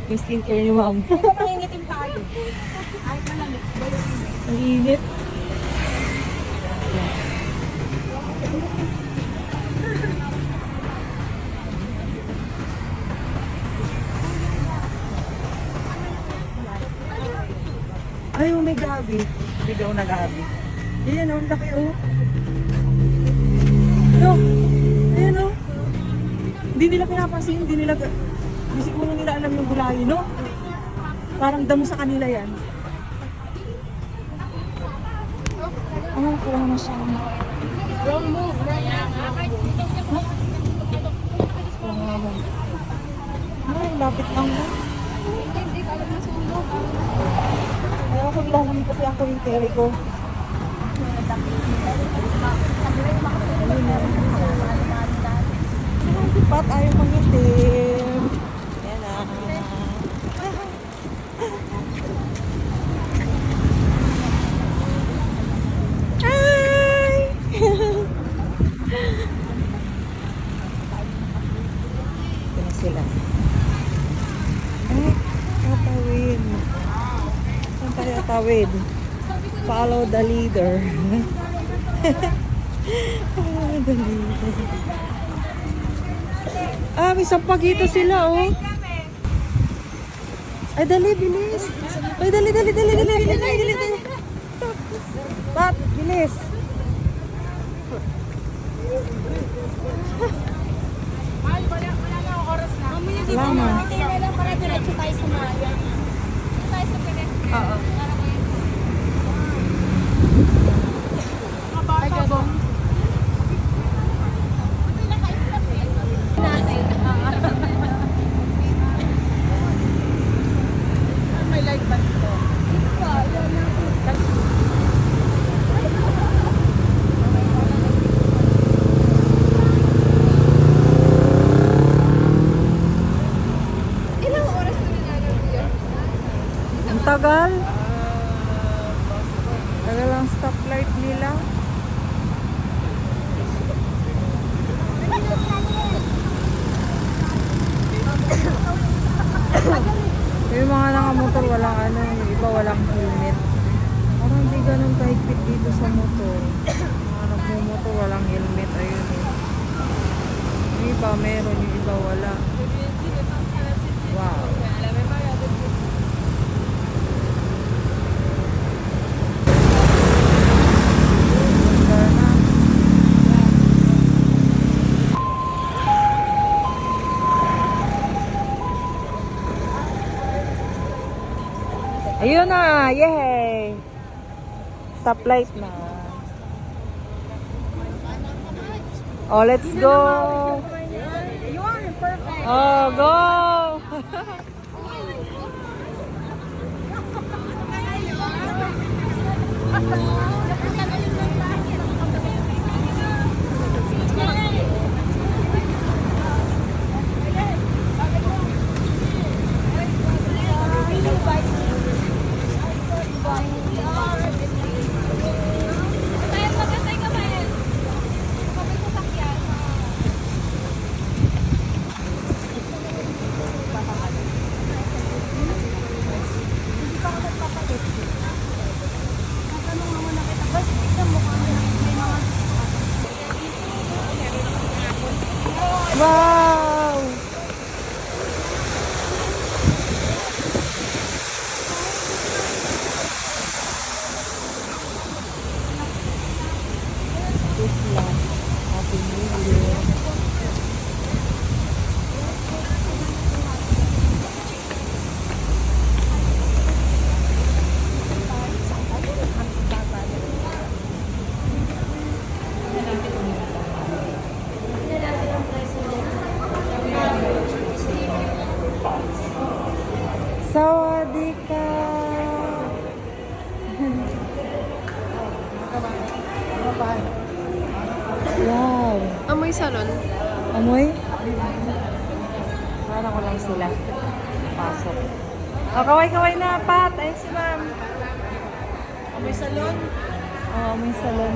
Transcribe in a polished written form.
Yung skincare ni ma'am. Mangingitim tayo. Ay, malamig. Ang init. Ay, oh, may gabi. Bigaw na gabi. Ayan, oh, laki, oh. No, ayan, oh. Hindi nila pinapansin, hindi siguro nila alam yung gulayo, no? Parang damo sa kanila yan. Oh, kuha na siya. Wrong move. Ay, lapit lang mo. Hindi ka alam na sunog. Ayaw ko lang kasi ako yung teri ko. Pat, ayaw mangitim. Yan na. Ay! Ito na sila. Ay, tatawid. Saan tayo tatawid? Follow the leader. Follow the leader. Ah, may sampagito sila, oh. Ay, dali, bilis. Ay, dali. Pat, bilis. Wala na oras na. Wala na. Kaya lang para diretso tayo sa Maya. Tayo sa Pilipinas. Oo. Tagabong. May light ba ito? Ilang oras na nilalagyan? Ang tagal. Tagal ang stoplight nila. Yung mga nakamotor walang ano, yung iba walang helmet. Parang hindi ganun kahigpit dito sa motor. Mga nagmumotor walang helmet, ayun eh. Yung iba meron, yung iba wala. Wow. Ayun na, yay! Stoplight na. Oh, let's go! Yun, perfect. Oh, go! Wow! Isla. Happy New Year. Sawadika. Wow. Amoy salon. Amoy? Para ko lang sila. Pasok. Oh, kaway-kaway na, Pat. Ayun si ma'am. Amoy salon. Oh, amoy salon.